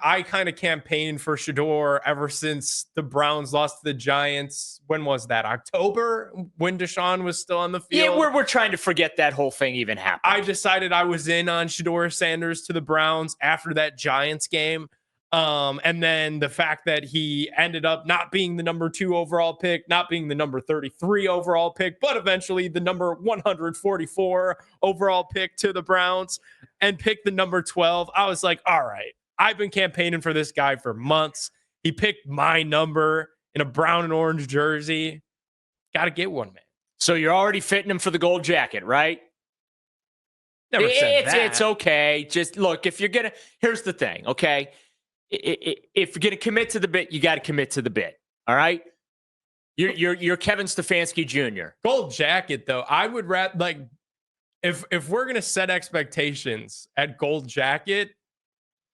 I kind of campaigned for Shedeur ever since the Browns lost to the Giants. When was that? October, when Deshaun was still on the field? Yeah, we're trying to forget that whole thing even happened. I decided I was in on Shedeur Sanders to the Browns after that Giants game. And then the fact that he ended up not being the number 2 overall pick, not being the number 33 overall pick, but eventually the number 144 overall pick to the Browns and picked the number 12. I was like, all right, I've been campaigning for this guy for months. He picked my number in a brown and orange jersey. Got to get one, man. So you're already fitting him for the gold jacket, right? Never said that. It's okay. Just look, if you're going to, here's the thing, okay? If you're going to commit to the bit, you got to commit to the bit. All right. You're Kevin Stefanski Jr. Gold jacket, though. I would rather, like, if we're going to set expectations at gold jacket.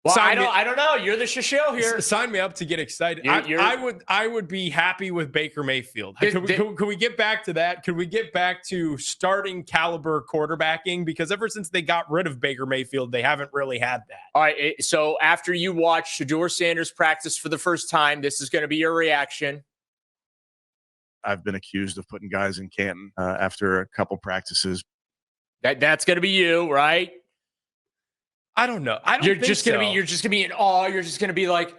Well, I don't know. You're the shill here. Sign me up to get excited. I would be happy with Baker Mayfield. Could we get back to that? Could we get back to starting caliber quarterbacking? Because ever since they got rid of Baker Mayfield, they haven't really had that. All right. So after you watch Shedeur Sanders practice for the first time, this is going to be your reaction. I've been accused of putting guys in Canton after a couple practices. That's going to be you, right? I don't know. You're just gonna be in awe. You're just gonna be like,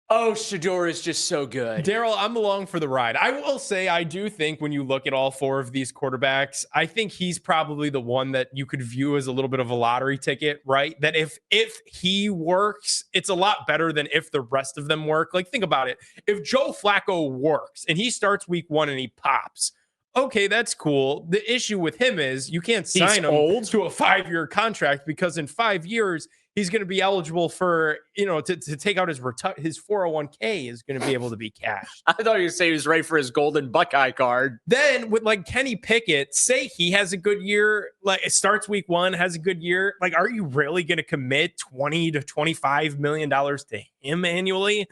oh, Shedeur is just so good. Daryl, I'm along for the ride. I will say I do think when you look at all 4 of these quarterbacks, I think he's probably the one that you could view as a little bit of a lottery ticket, right? That if he works, it's a lot better than if the rest of them work. Like, think about it. If Joe Flacco works and he starts week 1 and he pops, okay, that's cool. The issue with him is you can't sign him to a 5-year contract because in 5 years, he's going to be eligible for, to take out his 401k is going to be able to be cashed. I thought you were going to say he was right for his golden Buckeye card. Then with like Kenny Pickett, say he has a good year, like it starts week 1, has a good year. Like, are you really going to commit $20 to $25 million to him annually?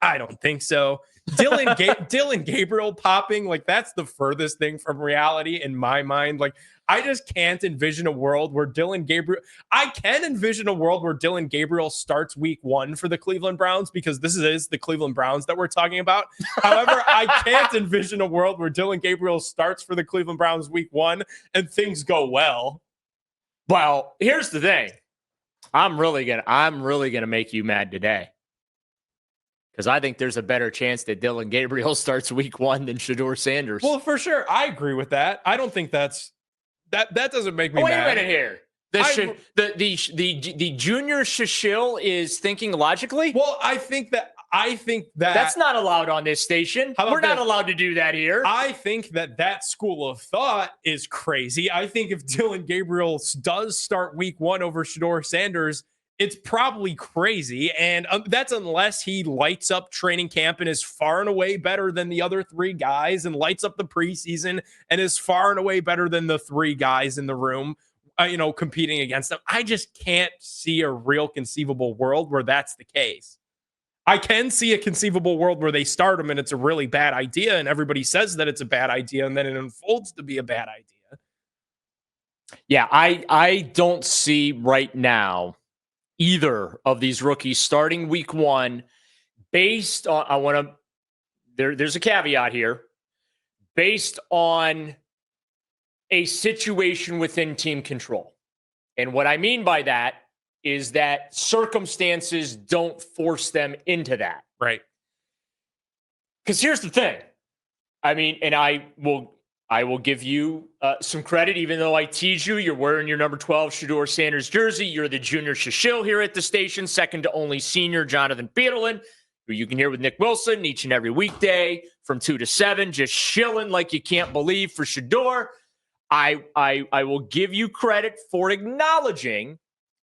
I don't think so. Dylan Gabriel popping, like that's the furthest thing from reality in my mind. Like, I just can't envision a world where I can envision a world where Dylan Gabriel starts week 1 for the Cleveland Browns because this is the Cleveland Browns that we're talking about. However, I can't envision a world where Dylan Gabriel starts for the Cleveland Browns week 1 and things go well. Well, here's the thing. I'm really gonna make you mad today. Because I think there's a better chance that Dylan Gabriel starts week 1 than Shedeur Sanders. Well, for sure. I agree with that. I don't think that doesn't make me mad. Wait a minute here. The junior Shishil is thinking logically? Well, I think that that's not allowed on this station. We're not allowed to do that here. I think that school of thought is crazy. I think if Dylan Gabriel does start week 1 over Shedeur Sanders, it's probably crazy. And that's unless he lights up training camp and is far and away better than the other 3 guys and lights up the preseason and is far and away better than the 3 guys in the room, competing against them. I just can't see a real conceivable world where that's the case. I can see a conceivable world where they start him and it's a really bad idea and everybody says that it's a bad idea and then it unfolds to be a bad idea. Yeah, I don't see right now either of these rookies starting week 1 based on, there's a caveat here, based on a situation within team control. And what I mean by that is that circumstances don't force them into that. Right. Because here's the thing. I mean, and I will give you some credit, even though I tease you. You're wearing your number 12 Shedeur Sanders jersey. You're the junior Shishil here at the station, second to only senior Jonathan Peterlin, who you can hear with Nick Wilson each and every weekday from 2 to 7, just shilling like you can't believe for Shedeur. I will give you credit for acknowledging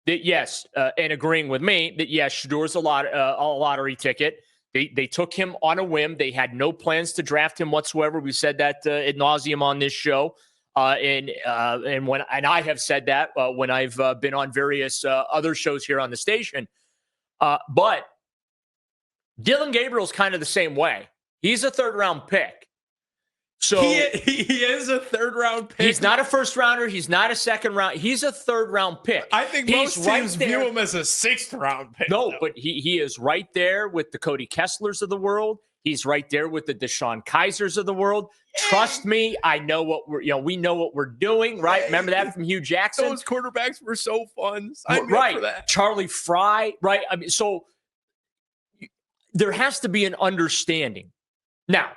that, yes, and agreeing with me that, yes, Shedeur's a lottery ticket. They took him on a whim. They had no plans to draft him whatsoever. We said that ad nauseum on this show, and I have said that when I've been on various other shows here on the station. But Dylan Gabriel's kind of the same way. He's a 3rd-round pick. So he is a third round pick. He's not a first rounder. He's not a second round. He's a third round pick. I think he's most teams view him as a sixth round pick. No, though. but he is right there with the Cody Kesslers of the world. He's right there with the Deshaun Kaisers of the world. Trust me, I know what we know what we're doing, right? Remember that from Hugh Jackson? Those quarterbacks were so fun. Right. For that. Charlie Fry, right? I mean, so there has to be an understanding. Now,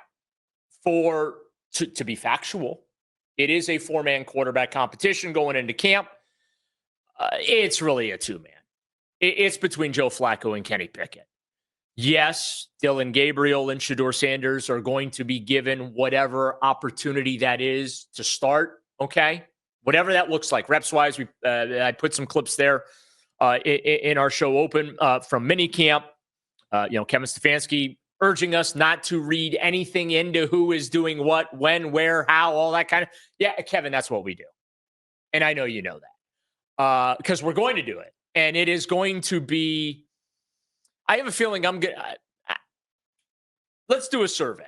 to be factual, it is a 4-man quarterback competition going into camp. It's really a 2-man. It's between Joe Flacco and Kenny Pickett. Yes, Dylan Gabriel and Shedeur Sanders are going to be given whatever opportunity that is to start, okay? Whatever that looks like. Reps-wise, I put some clips there in our show open from minicamp. Kevin Stefanski urging us not to read anything into who is doing what, when, where, how, all that kind of. Yeah, Kevin, that's what we do. And I know you know that because we're going to do it. And it is going to be, I have a feeling I'm going to, let's do a survey.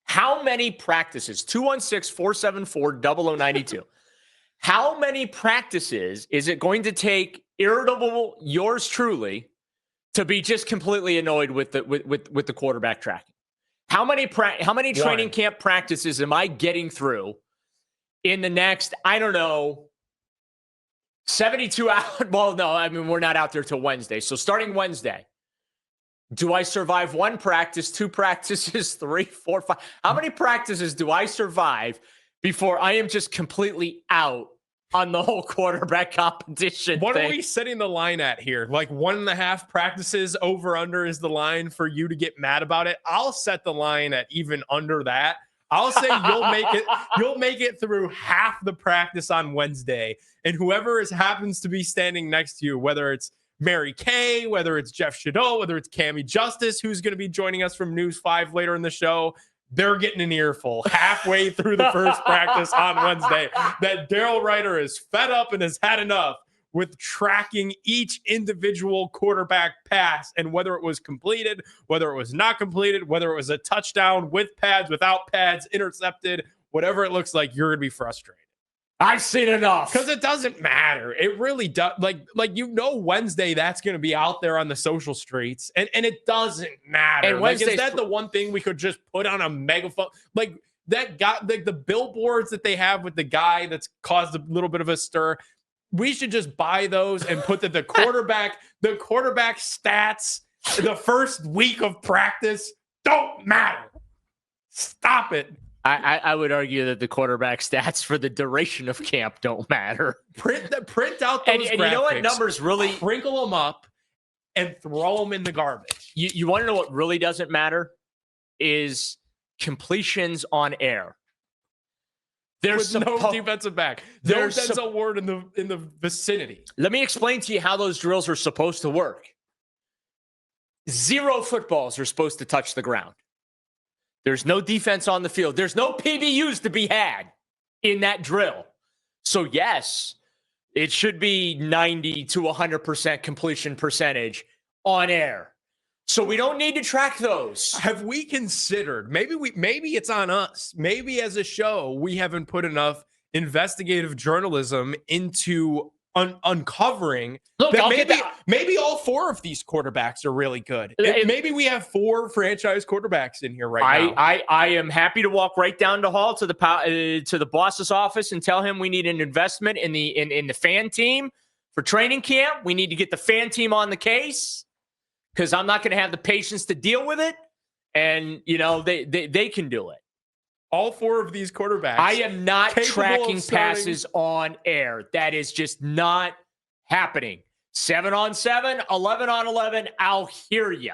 How many practices, 216-474-0092, how many practices is it going to take irritable yours truly to be just completely annoyed with the quarterback tracking? How many training camp practices am I getting through in the next, I don't know, 72 hours? Well, no, I mean, we're not out there till Wednesday. So starting Wednesday, do I survive 1 practice, 2 practices, 3, 4, 5? How many practices do I survive before I am just completely out on the whole quarterback competition What thing? are we setting the line at here? Like 1.5 practices over under is the line for you to get mad about it. I'll set the line at even under that. I'll say you'll make it through half the practice on Wednesday, and whoever happens to be standing next to you, whether it's Mary Kay, whether it's Jeff Shedeur, whether it's Cammie Justice, who's going to be joining us from News 5 later in the show, they're getting an earful halfway through the first practice on Wednesday that Daryl Ryder is fed up and has had enough with tracking each individual quarterback pass and whether it was completed, whether it was not completed, whether it was a touchdown with pads, without pads, intercepted, whatever it looks like, you're going to be frustrated. I've seen enough. Because it doesn't matter. It really does. Like Wednesday, that's going to be out there on the social streets, and it doesn't matter. And like, is that the one thing we could just put on a megaphone? Like that guy, like the billboards that they have with the guy that's caused a little bit of a stir. We should just buy those and put the quarterback stats the first week of practice don't matter. Stop it. I would argue that the quarterback stats for the duration of camp don't matter. Print out those and you know what numbers really crinkle them up and throw them in the garbage. You want to know what really doesn't matter is completions on air. There's no defensive back. There's Denzel Ward in the vicinity. Let me explain to you how those drills are supposed to work. 0 footballs are supposed to touch the ground. There's no defense on the field. There's no PBUs to be had in that drill. So yes, it should be 90 to 100% completion percentage on air. So we don't need to track those. Have we considered, maybe it's on us. Maybe as a show, we haven't put enough investigative journalism into uncovering that maybe all 4 of these quarterbacks are really good. Maybe we have 4 franchise quarterbacks in here right now. I am happy to walk right down the hall to the boss's office and tell him we need an investment in the fan team for training camp. We need to get the fan team on the case because I'm not going to have the patience to deal with it. And they can do it. All 4 of these quarterbacks. I am not tracking passes on air. That is just not happening. 7-on-7, 11-on-11, I'll hear you.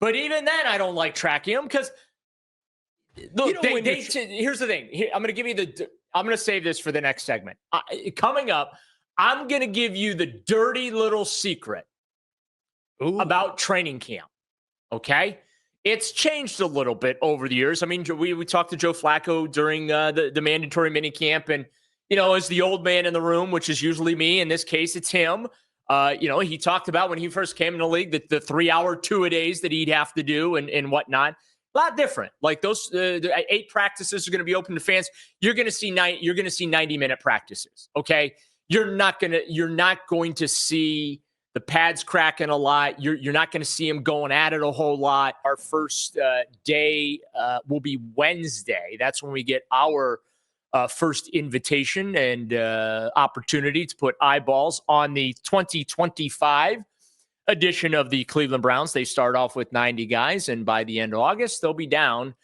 But even then, I don't like tracking them because look, here's the thing. I'm going to give you I'm going to save this for the next segment. Coming up, I'm going to give you the dirty little secret about training camp. Okay? It's changed a little bit over the years. I mean, we talked to Joe Flacco during the mandatory minicamp, and as the old man in the room, which is usually me. In this case, it's him. He talked about when he first came in the league that the 3-hour 2-a-days that he'd have to do and whatnot. A lot different. Like those 8 practices are going to be open to fans. You're going to see 90-minute practices. Okay, you're not going to see the pads cracking a lot. You're not going to see them going at it a whole lot. Our first day will be Wednesday. That's when we get our first invitation and opportunity to put eyeballs on the 2025 edition of the Cleveland Browns. They start off with 90 guys, and by the end of August, they'll be down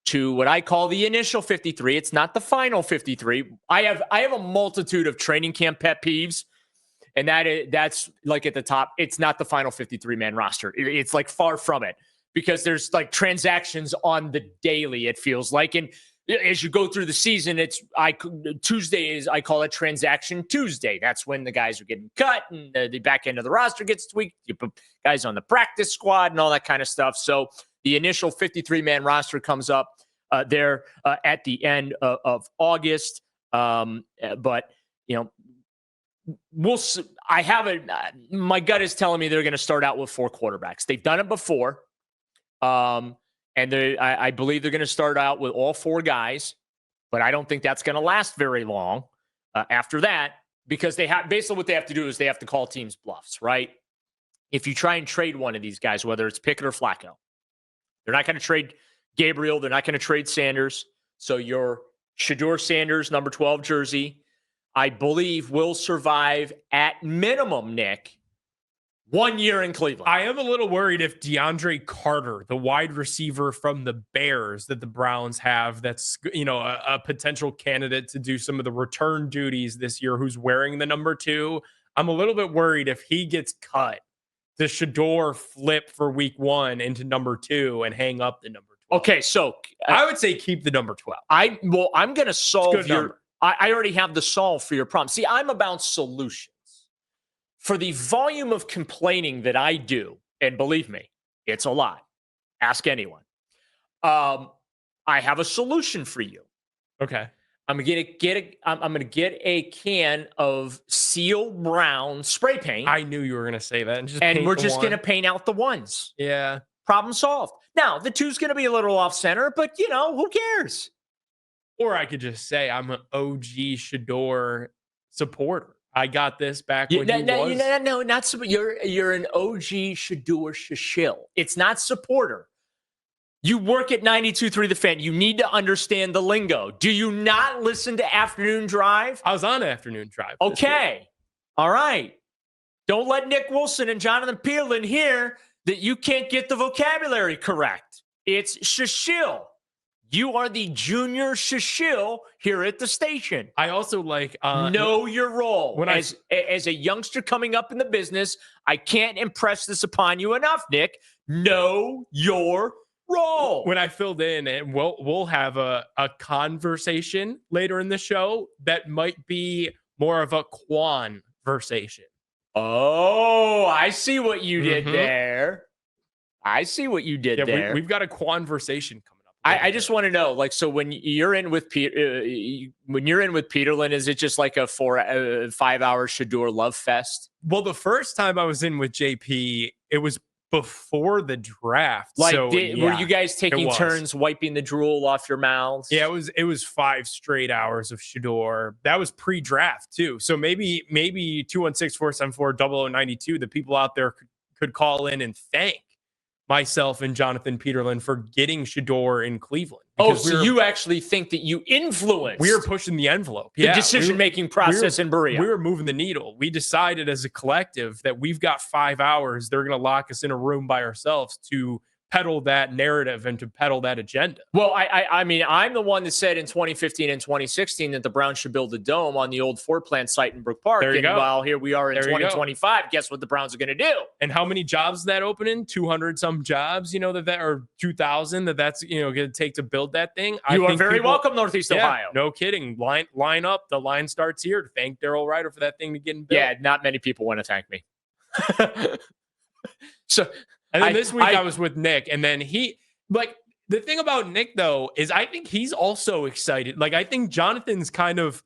to what I call the initial 53. It's not the final 53. I have a multitude of training camp pet peeves, and that's like at the top. It's not the final 53-man roster. It's like far from it, because there's like transactions on the daily, it feels like. And as you go through the season, Tuesday is, I call it Transaction Tuesday. That's when the guys are getting cut and the back end of the roster gets tweaked. You put guys on the practice squad and all that kind of stuff. So the initial 53-man roster comes up there at the end of August. But we'll. My gut is telling me they're going to start out with 4 quarterbacks. They've done it before. And I believe they're going to start out with all 4 guys, but I don't think that's going to last very long after that, because basically what they have to do is they have to call teams bluffs, right? If you try and trade one of these guys, whether it's Pickett or Flacco, they're not going to trade Gabriel. They're not going to trade Sanders. So your Shedeur Sanders, number 12 jersey, I believe will survive at minimum, Nick, 1 year in Cleveland. I am a little worried if DeAndre Carter, the wide receiver from the Bears that the Browns have, that's a potential candidate to do some of the return duties this year, who's wearing the number 2. I'm a little bit worried if he gets cut, does Shedeur flip for week 1 into number 2 and hang up the number 12? Okay, so I would say keep the number 12. I'm going to solve your. I already have the solve for your problem. See, I'm about solutions. For the volume of complaining that I do, and believe me, it's a lot. Ask anyone. I have a solution for you. Okay. I'm gonna get a can of Seal Brown spray paint. I knew you were gonna say that, and we're just gonna paint out the ones. Yeah. Problem solved. Now the 2's gonna be a little off center, but who cares? Or I could just say I'm an OG Shedeur supporter. I got this back when he was. No, not you're an OG Shedeur shill. It's not supporter. You work at 92.3 The Fan. You need to understand the lingo. Do you not listen to Afternoon Drive? I was on Afternoon Drive. Okay. All right. Don't let Nick Wilson and Jonathan Peterlin hear that you can't get the vocabulary correct. It's shill. You are the junior shill here at the station. I also like know your role. As a youngster coming up in the business, I can't impress this upon you enough, Nick. Know your role. When I filled in, and we'll have a conversation later in the show that might be more of a conversation. Oh, I see what you did there. I see what you did there. We've got a conversation coming. I just want to know, so when you're in with Peterlin, is it just like a 5-hour Shedeur love fest? Well, the first time I was in with JP, it was before the draft. Were you guys taking turns wiping the drool off your mouths? Yeah, it was 5 straight hours of Shedeur. That was pre-draft too. So maybe 216-474-0092, the people out there could call in and thank myself and Jonathan Peterlin for getting Shedeur in Cleveland. So you actually think that you influenced? We were pushing the envelope. The decision-making process in Berea. We were moving the needle. We decided as a collective that we've got 5 hours. They're going to lock us in a room by ourselves to peddle that narrative and to peddle that agenda. Well, I mean, I'm the one that said in 2015 and 2016 that the Browns should build a dome on the old Ford plant site in Brook Park. There you go. While here we are in 2025, guess what the Browns are going to do? And how many jobs that opening? 200 some jobs, that or 2,000 that's going to take to build that thing. You are very welcome, Northeast Ohio. No kidding. Line up. The line starts here to thank Daryl Ryder for that thing to get built. Yeah, not many people want to thank me. And then this week I was with Nick, and then the thing about Nick though is I think he's also excited. I think Jonathan's kind of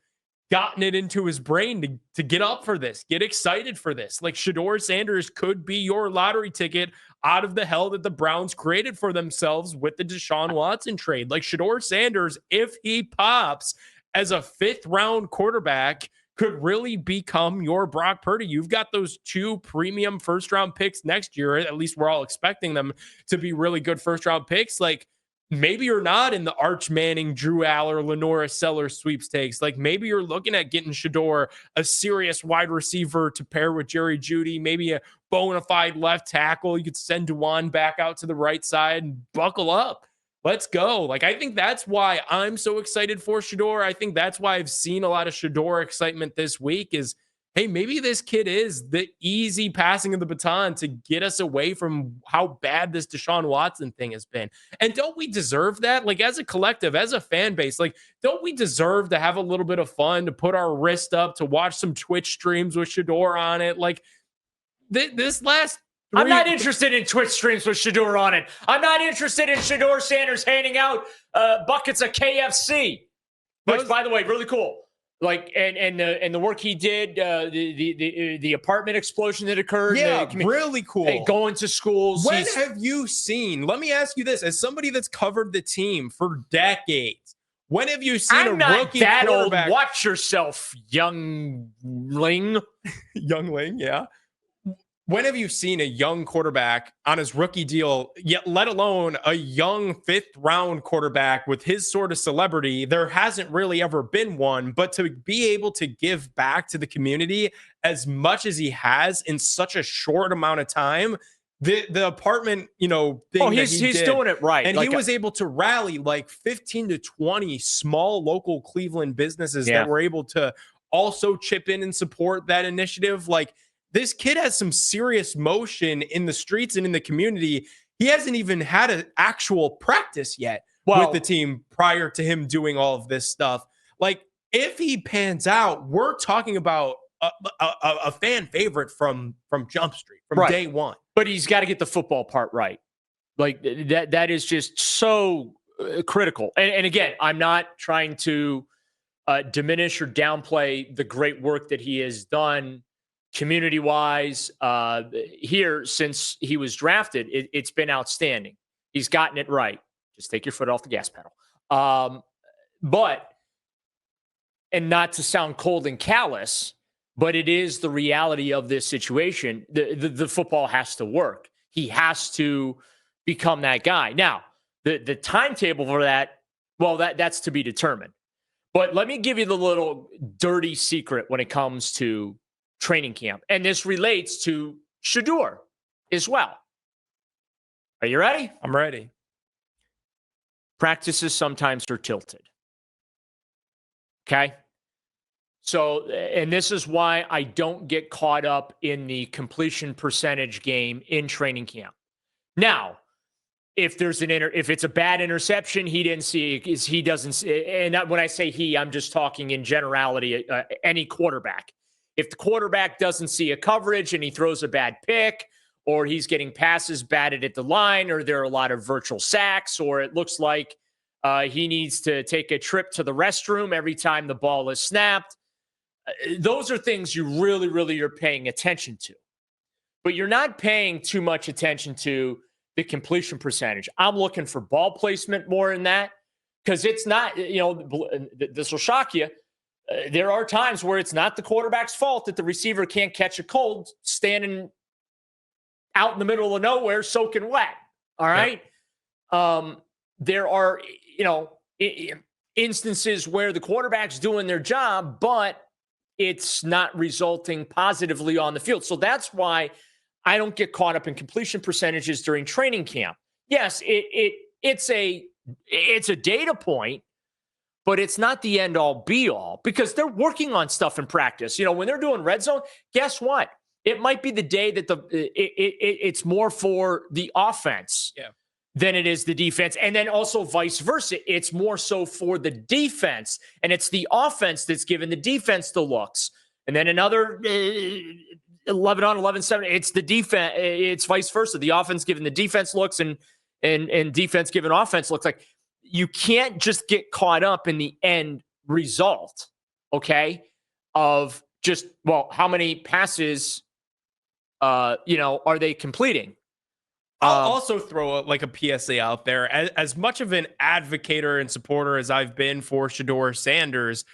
gotten it into his brain to get up for this, get excited for this. Like Shedeur Sanders could be your lottery ticket out of the hell that the Browns created for themselves with the Deshaun Watson trade. Like Shedeur Sanders, if he pops as a 5th round quarterback, could really become your Brock Purdy. You've got those 2 premium 1st round picks next year. At least we're all expecting them to be really good 1st round picks. Like, maybe you're not in the Arch Manning, Drew Aller, Lenora Sellers sweepstakes. Like, maybe you're looking at getting Shedeur a serious wide receiver to pair with Jerry Jeudy, maybe a bona fide left tackle. You could send Dewan back out to the right side and buckle up. Let's go. Like, I think that's why I'm so excited for Shedeur. I think that's why I've seen a lot of Shedeur excitement this week is, hey, maybe this kid is the easy passing of the baton to get us away from how bad this Deshaun Watson thing has been. And don't we deserve that? Like, as a collective, as a fan base, like, don't we deserve to have a little bit of fun, to put our wrist up, to watch some Twitch streams with Shedeur on it? Like, this last I'm not interested in Twitch streams with Shedeur on it. I'm not interested in Shedeur Sanders handing out buckets of KFC, which, by the way, really cool. Like, and the work he did, the apartment explosion that occurred. Yeah, really cool. Going to schools. When have you seen, let me ask you this, as somebody that's covered the team for decades, when have you seen a rookie that quarterback? Old. Watch yourself, youngling. Youngling, yeah. When have you seen a young quarterback on his rookie deal, yet let alone a young 5th round quarterback with his sort of celebrity? There hasn't really ever been one, but to be able to give back to the community as much as he has in such a short amount of time, the apartment, thing he's doing it right. And he was able to rally like 15 to 20 small local Cleveland businesses that were able to also chip in and support that initiative. Like, this kid has some serious motion in the streets and in the community. He hasn't even had an actual practice yet with the team prior to him doing all of this stuff. Like, if he pans out, we're talking about a fan favorite from Jump Street, from day one. But he's got to get the football part right. Like, that is just so critical. And again, I'm not trying to diminish or downplay the great work that he has done community-wise here since he was drafted. It's been outstanding. He's gotten it right. Just take your foot off the gas pedal. But, and not to sound cold and callous, but it is the reality of this situation. The football has to work. He has to become that guy. Now, the timetable for that, well, that's to be determined. But let me give you the little dirty secret when it comes to training camp. And this relates to Shedeur as well. Are you ready? I'm ready. Practices sometimes are tilted. Okay? So, and this is why I don't get caught up in the completion percentage game in training camp. Now, if there's if it's a bad interception, he doesn't see, and when I say he, I'm just talking in generality, any quarterback. If the quarterback doesn't see a coverage and he throws a bad pick, or he's getting passes batted at the line, or there are a lot of virtual sacks, or it looks like he needs to take a trip to the restroom every time the ball is snapped, those are things you really, really are paying attention to. But you're not paying too much attention to the completion percentage. I'm looking for ball placement more in that, because it's not, this will shock you. There are times where it's not the quarterback's fault that the receiver can't catch a cold standing out in the middle of nowhere soaking wet. All right. Yeah. There are, instances where the quarterback's doing their job, but it's not resulting positively on the field. So that's why I don't get caught up in completion percentages during training camp. Yes, it's a data point, but it's not the end all be all, because they're working on stuff in practice. When they're doing red zone, guess what? It might be the day that it's more for the offense than it is the defense. And then also vice versa. It's more so for the defense, and it's the offense that's giving the defense the looks. And then another 11 on 11-7, it's the defense. It's vice versa. The offense giving the defense looks and defense giving offense looks. Like, you can't just get caught up in the end result. okay, of just, well, how many passes, are they completing? I'll also throw like a PSA out there. As much of an advocator and supporter as I've been for Shedeur Sanders,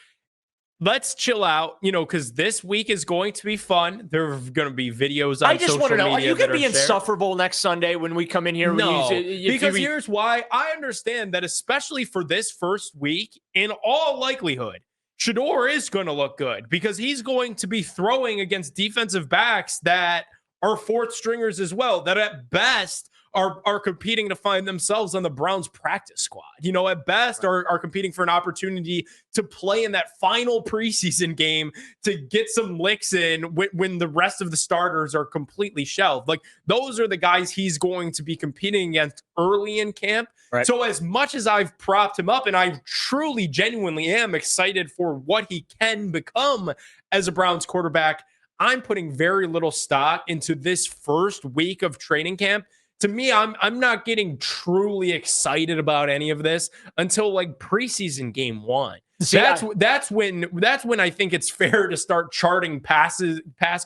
let's chill out, because this week is going to be fun. There are going to be videos on I just want to social know, are media you going that to be are shared. insufferable next Sunday when we come in here? No, because we- here's why. I understand that, especially for this first week, in all likelihood, Shedeur is going to look good because he's going to be throwing against defensive backs that are fourth stringers as well, that at best are competing to find themselves on the Browns practice squad. At best are competing for an opportunity to play in that final preseason game to get some licks in when the rest of the starters are completely shelved. Like, those are the guys he's going to be competing against early in camp. Right. So as much as I've propped him up, and I truly, genuinely am excited for what he can become as a Browns quarterback, I'm putting very little stock into this first week of training camp. To me, I'm not getting truly excited about any of this until like preseason game 1. See, that's when I think it's fair to start charting pass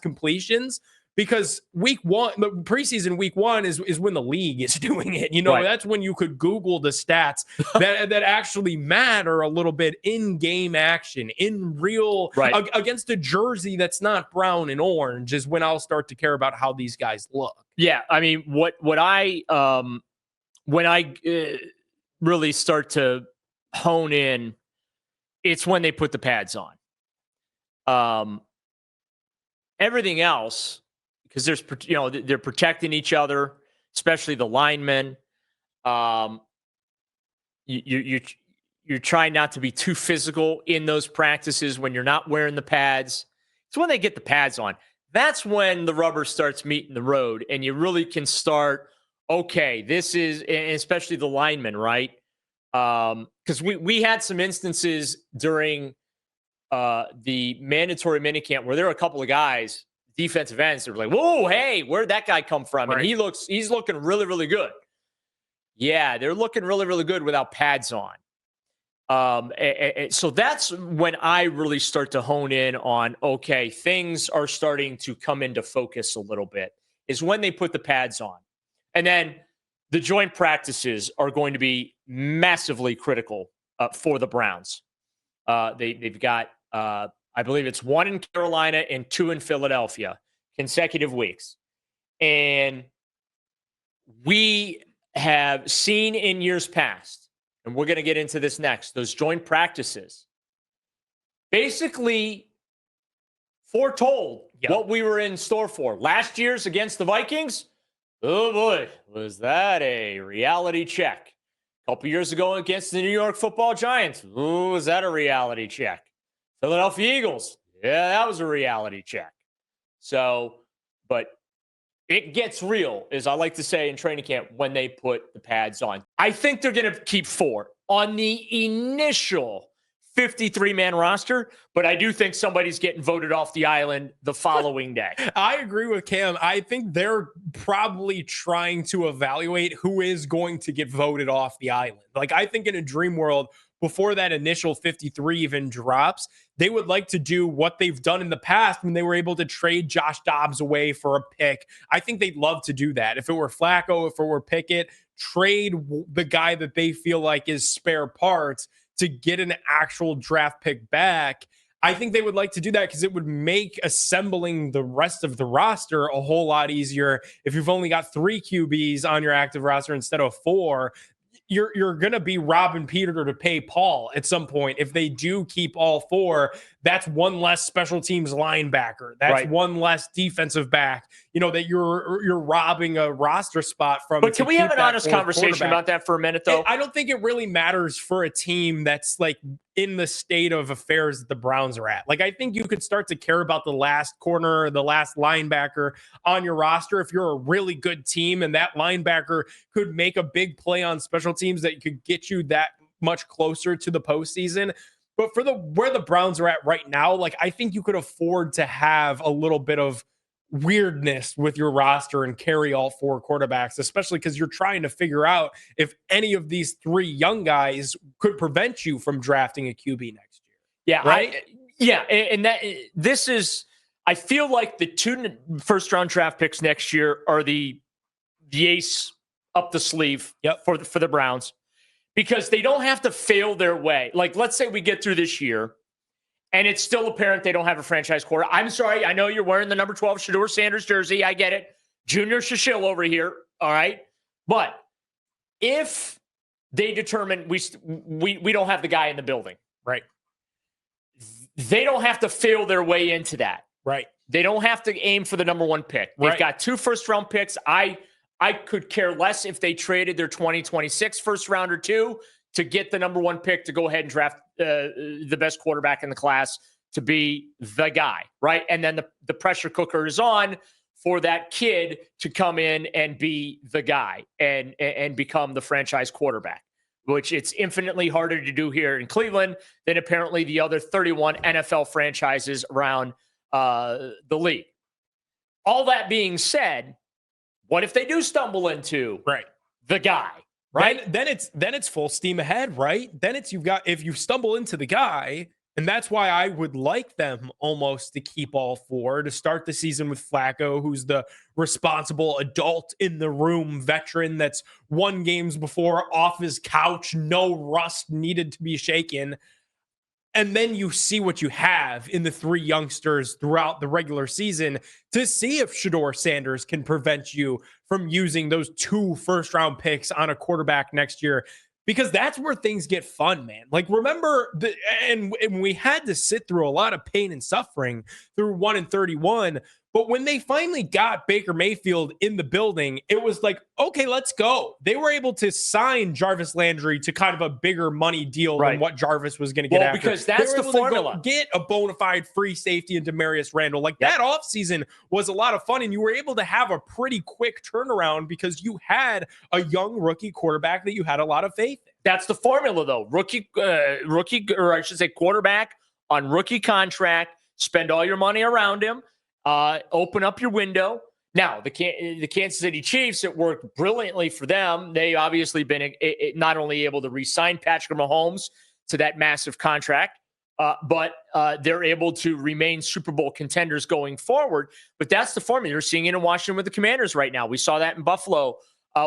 completions, because week 1, the preseason week 1 is when the league is doing it. Right. That's when you could Google the stats that actually matter a little bit in game action, in real, right. Against a jersey that's not brown and orange is when I'll start to care about how these guys look. Yeah, I mean, what I when I really start to hone in, it's when they put the pads on. Everything else, because they're protecting each other, especially the linemen. You're trying not to be too physical in those practices when you're not wearing the pads. It's when they get the pads on. That's when the rubber starts meeting the road, and you really can start, okay, this is, especially the linemen, right? Because we had some instances during the mandatory minicamp where there were a couple of guys, defensive ends, that were like, whoa, hey, where'd that guy come from? Right. And he's looking really, really good. Yeah, they're looking really, really good without pads on. So that's when I really start to hone in on, okay, things are starting to come into focus a little bit, is when they put the pads on. And then the joint practices are going to be massively critical for the Browns. They've got, I believe it's 1 in Carolina and 2 in Philadelphia, consecutive weeks. And we have seen in years past, and we're going to get into this next, those joint practices basically foretold what we were in store for. Last year's against the Vikings, oh boy, was that a reality check. A couple years ago against the New York Football Giants, oh, was that a reality check. Philadelphia Eagles, yeah, that was a reality check. So, but it gets real, as I like to say in training camp, when they put the pads on. I think they're going to keep 4 on the initial 53-man roster, but I do think somebody's getting voted off the island the following day. I agree with Cam. I think they're probably trying to evaluate who is going to get voted off the island. Like, I think in a dream world, before that initial 53 even drops, they would like to do what they've done in the past when they were able to trade Josh Dobbs away for a pick. I think they'd love to do that. If it were Flacco, if it were Pickett, trade the guy that they feel like is spare parts to get an actual draft pick back. I think they would like to do that because it would make assembling the rest of the roster a whole lot easier. If you've only got 3 QBs on your active roster instead of 4, you're going to be robbing Peter to pay Paul at some point. If they do keep all 4, that's 1 less special teams linebacker. That's right. 1 less defensive back, that you're robbing a roster spot from. But can we have an honest conversation about that for a minute, though? I don't think it really matters for a team that's like in the state of affairs that the Browns are at. Like, I think you could start to care about the last corner, the last linebacker on your roster if you're a really good team and that linebacker could make a big play on special teams that could get you that much closer to the postseason. But for where the Browns are at right now, like, I think you could afford to have a little bit of weirdness with your roster and carry all 4 quarterbacks, especially because you're trying to figure out if any of these 3 young guys could prevent you from drafting a QB next year. Yeah, right? Yeah, and this is, I feel like the 2 first-round draft picks next year are the ace up the sleeve for the Browns, because they don't have to fail their way. Like, let's say we get through this year and it's still apparent they don't have a franchise quarter. I'm sorry, I know you're wearing the number 12 Shedeur Sanders jersey. I get it. Junior Shashill over here, all right? But if they determine we don't have the guy in the building, right? They don't have to fail their way into that. Right. They don't have to aim for the number 1 pick. They've got 2 first-round picks. I could care less if they traded their 2026 first round or 2 to get the number 1 pick to go ahead and draft the best quarterback in the class to be the guy, right? And then the pressure cooker is on for that kid to come in and be the guy and become the franchise quarterback, which it's infinitely harder to do here in Cleveland than apparently the other 31 NFL franchises around the league. All that being said, what if they do stumble into the guy, right? Then it's full steam ahead, right? Then it's if you stumble into the guy, and that's why I would like them almost to keep all 4 to start the season with Flacco, who's the responsible adult in the room veteran that's won games before off his couch, no rust needed to be shaken. And then you see what you have in the 3 youngsters throughout the regular season to see if Shedeur Sanders can prevent you from using those 2 first-round picks on a quarterback next year. Because that's where things get fun, man. Like, remember, and we had to sit through a lot of pain and suffering through 1-31. But when they finally got Baker Mayfield in the building, it was like, okay, let's go. They were able to sign Jarvis Landry to kind of a bigger money deal than what Jarvis was going to get after. Because that's the formula. Get a bona fide free safety in Demarius Randall. Like, that offseason was a lot of fun, and you were able to have a pretty quick turnaround because you had a young rookie quarterback that you had a lot of faith in. That's the formula, though. Rookie, or I should say quarterback on rookie contract, spend all your money around him. Open up your window. Now, the Kansas City Chiefs, it worked brilliantly for them. They obviously been not only able to re-sign Patrick Mahomes to that massive contract, but they're able to remain Super Bowl contenders going forward. But that's the formula. You're seeing it in Washington with the Commanders right now. We saw that in Buffalo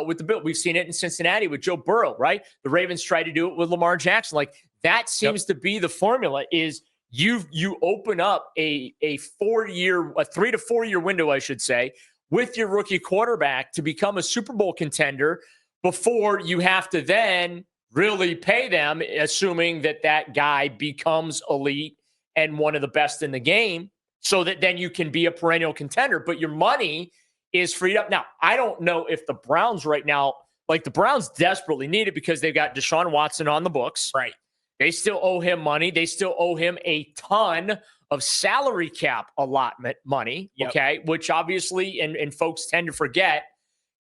with the Bills. We've seen it in Cincinnati with Joe Burrow, right? The Ravens tried to do it with Lamar Jackson. Like, that seems to be the formula is you open up a 3 to 4 year window, I should say, with your rookie quarterback to become a Super Bowl contender before you have to then really pay them, assuming that guy becomes elite and one of the best in the game, so that then you can be a perennial contender. But your money is freed up. Now, I don't know if the Browns right now, like, the Browns desperately need it because they've got Deshaun Watson on the books. Right. They still owe him money. They still owe him a ton of salary cap allotment money, okay? Which obviously, and folks tend to forget,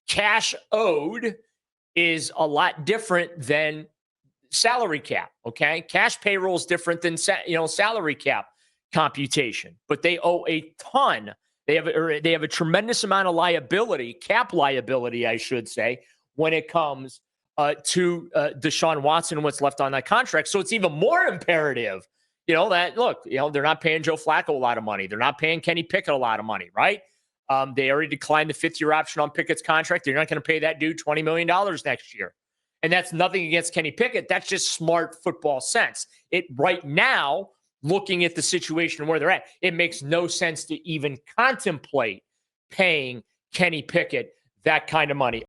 cash owed is a lot different than salary cap, okay? Cash payroll is different than salary cap computation, but they owe a ton. They have a tremendous amount of liability, cap liability, I should say, when it comes to Deshaun Watson and what's left on that contract. So it's even more imperative, that, look, they're not paying Joe Flacco a lot of money. They're not paying Kenny Pickett a lot of money, right? They already declined the 5th-year option on Pickett's contract. They're not going to pay that dude $20 million next year. And that's nothing against Kenny Pickett. That's just smart football sense. Right now, looking at the situation where they're at, it makes no sense to even contemplate paying Kenny Pickett that kind of money.